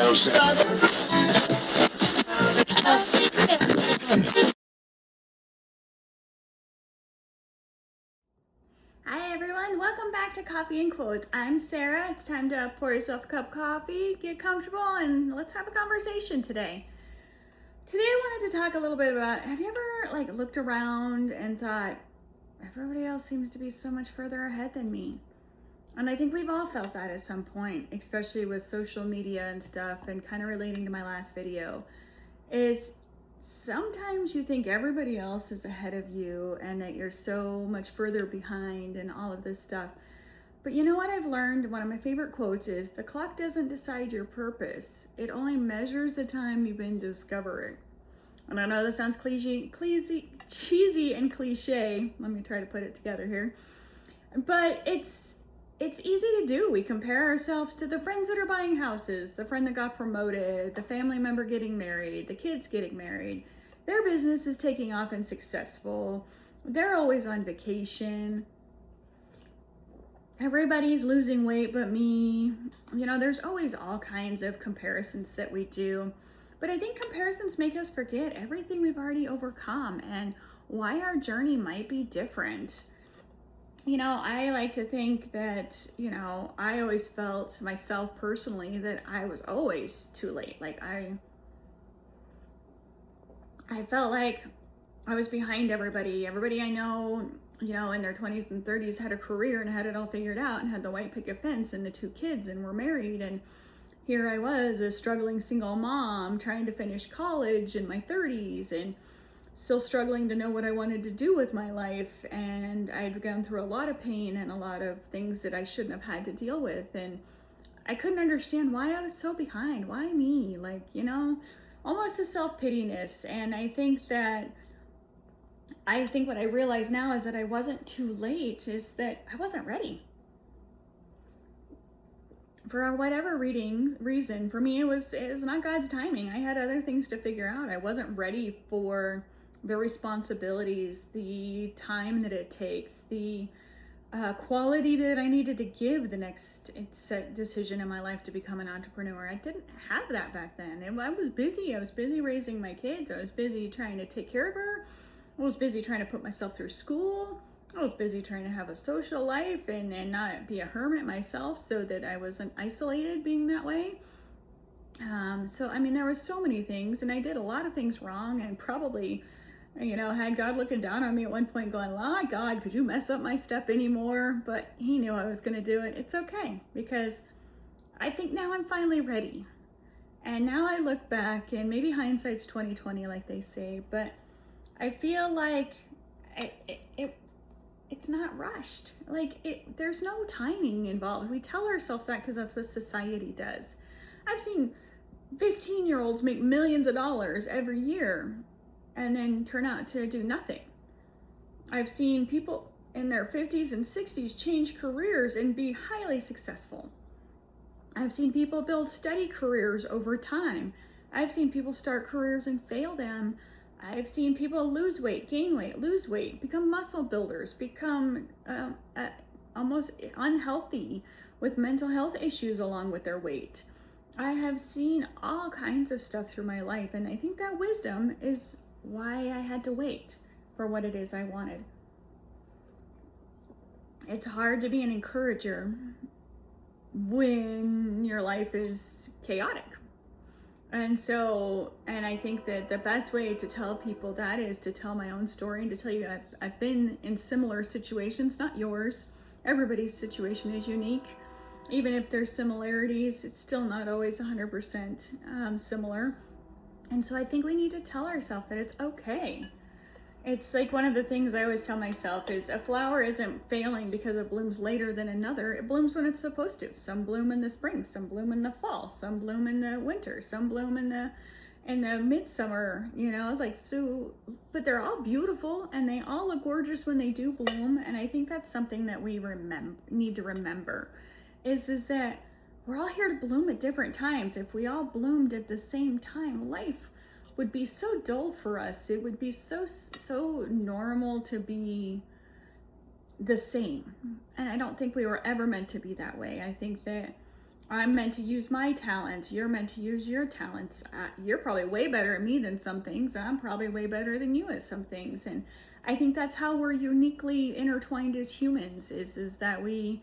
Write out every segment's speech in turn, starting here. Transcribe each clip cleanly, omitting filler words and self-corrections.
Hi everyone, welcome back to Coffee and Quotes. I'm Sarah. It's time to pour yourself a cup of coffee, get comfortable, and let's have a conversation today. Today I wanted to talk a little bit about, have you ever looked around and thought, everybody else seems to be so much further ahead than me? And I think we've all felt that at some point, especially with social media and stuff, and kind of relating to my last video, is sometimes you think everybody else is ahead of you and that you're so much further behind and all of this stuff. But you know what I've learned? One of my favorite quotes is, the clock doesn't decide your purpose. It only measures the time you've been discovering. And I know this sounds cheesy and cliche. Let me try to put it together here. But it's easy to do. We compare ourselves to the friends that are buying houses, the friend that got promoted, the family member getting married, the kids getting married. Their business is taking off and successful. They're always on vacation. Everybody's losing weight but me. You know, there's always all kinds of comparisons that we do. But I think comparisons make us forget everything we've already overcome and why our journey might be different. You know, I like to think that, I always felt myself personally that I was always too late. Like I felt like I was behind everybody. Everybody I know, in their 20s and 30s had a career and had it all figured out and had the white picket fence and the 2 kids and were married. And here I was, a struggling single mom trying to finish college in my 30s and still struggling to know what I wanted to do with my life. And I'd gone through a lot of pain and a lot of things that I shouldn't have had to deal with. And I couldn't understand why I was so behind. Why me? Almost a self-pityness. And I think what I realize now is that I wasn't too late, is that I wasn't ready. For whatever reason, for me, it was not God's timing. I had other things to figure out. I wasn't ready for the responsibilities, the time that it takes, the quality that I needed to give the next set decision in my life to become an entrepreneur. I didn't have that back then. And I was busy. I was busy raising my kids. I was busy trying to take care of her. I was busy trying to put myself through school. I was busy trying to have a social life and not be a hermit myself so that I wasn't isolated being that way. There were so many things, and I did a lot of things wrong and probably, had God looking down on me at one point going, "My God, could you mess up my step anymore?" But he knew I was going to do it. It's okay, because I think now I'm finally ready. And now I look back, and maybe hindsight's 20/20 like they say, but I feel like it's not rushed. There's no timing involved. We tell ourselves that because that's what society does. I've seen 15-year-olds make millions of dollars every year and then turn out to do nothing. I've seen people in their 50s and 60s change careers and be highly successful. I've seen people build steady careers over time. I've seen people start careers and fail them. I've seen people lose weight, gain weight, lose weight, become muscle builders, become almost unhealthy with mental health issues along with their weight. I have seen all kinds of stuff through my life, and I think that wisdom is why I had to wait for what it is I wanted. It's hard to be an encourager when your life is chaotic. And I think that the best way to tell people that is to tell my own story and to tell you I've been in similar situations, not yours. Everybody's situation is unique. Even if there's similarities, it's still not always 100% similar. And so I think we need to tell ourselves that it's okay. It's like one of the things I always tell myself is a flower isn't failing because it blooms later than another. It blooms when it's supposed to. Some bloom in the spring, some bloom in the fall, some bloom in the winter, some bloom in the midsummer, but they're all beautiful and they all look gorgeous when they do bloom. And I think that's something that we need to remember is that we're all here to bloom at different times. If we all bloomed at the same time, life would be so dull for us. It would be so normal to be the same. And I don't think we were ever meant to be that way. I think that I'm meant to use my talents. You're meant to use your talents. You're probably way better at me than some things. I'm probably way better than you at some things. And I think that's how we're uniquely intertwined as humans, is that we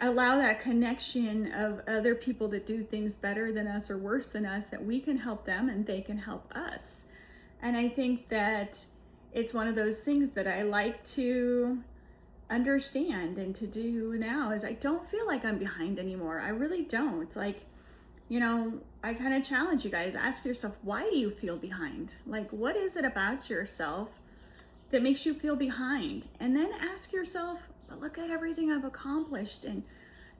allow that connection of other people that do things better than us or worse than us, that we can help them and they can help us. And I think that it's one of those things that I like to understand and to do now, is I don't feel like I'm behind anymore. I really don't. Like, I kind of challenge you guys, ask yourself, why do you feel behind? Like, what is it about yourself that makes you feel behind? And then ask yourself, but look at everything I've accomplished. And,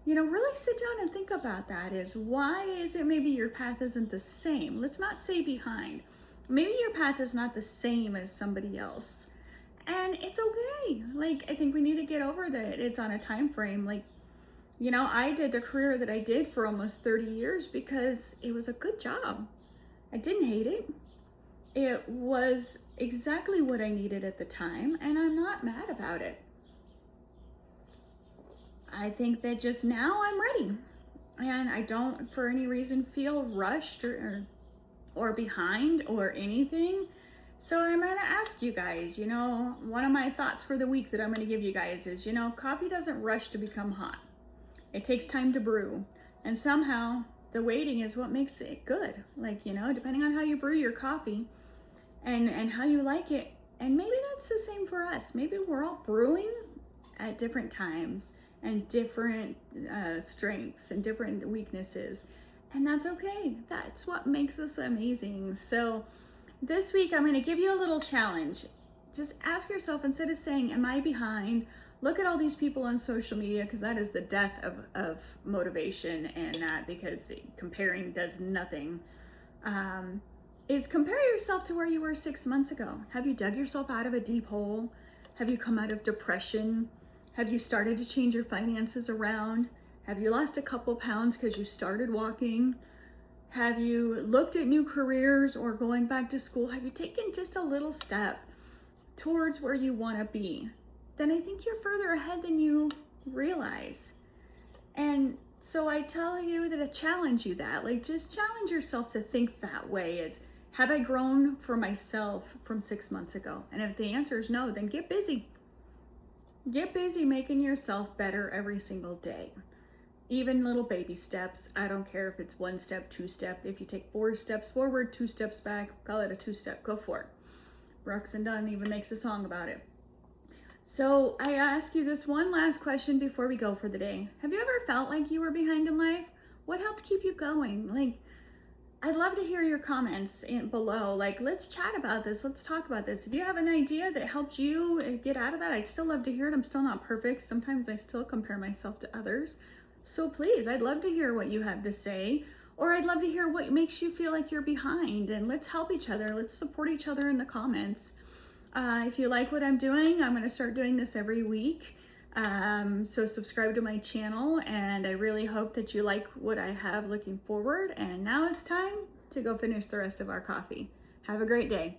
really sit down and think about that. Is why is it maybe your path isn't the same? Let's not say behind. Maybe your path is not the same as somebody else. And it's okay. Like, I think we need to get over that it's on a time frame. Like, I did the career that I did for almost 30 years because it was a good job. I didn't hate it. It was exactly what I needed at the time, and I'm not mad about it. I think that just now I'm ready. And I don't, for any reason, feel rushed or behind or anything. So I'm going to ask you guys, one of my thoughts for the week that I'm going to give you guys is, coffee doesn't rush to become hot. It takes time to brew. And somehow the waiting is what makes it good. Like, depending on how you brew your coffee and how you like it. And maybe that's the same for us. Maybe we're all brewing at different times and different strengths and different weaknesses. And that's okay. That's what makes us amazing. So this week, I'm going to give you a little challenge. Just ask yourself, instead of saying, am I behind? Look at all these people on social media, because that is the death of motivation, and that, because comparing does nothing. Is compare yourself to where you were 6 months ago. Have you dug yourself out of a deep hole? Have you come out of depression? Have you started to change your finances around? Have you lost a couple pounds because you started walking? Have you looked at new careers or going back to school? Have you taken just a little step towards where you want to be? Then I think you're further ahead than you realize. And so I tell you that I challenge you that, like, just challenge yourself to think that way, is, have I grown for myself from 6 months ago? And if the answer is no, then get busy. Get busy making yourself better every single day. Even little baby steps. I don't care if it's 1 step, 2 step. If you take 4 steps forward, 2 steps back, call it a 2-step. Go for it. Brooks and Dunn even makes a song about it. So I ask you this one last question before we go for the day. Have you ever felt like you were behind in life? What helped keep you going? Like, I'd love to hear your comments below. Like, let's chat about this. Let's talk about this. If you have an idea that helped you get out of that, I'd still love to hear it. I'm still not perfect. Sometimes I still compare myself to others. So please, I'd love to hear what you have to say, or I'd love to hear what makes you feel like you're behind, and let's help each other. Let's support each other in the comments. If you like what I'm doing, I'm going to start doing this every week. So subscribe to my channel, and I really hope that you like what I have looking forward. And now it's time to go finish the rest of our coffee. Have a great day.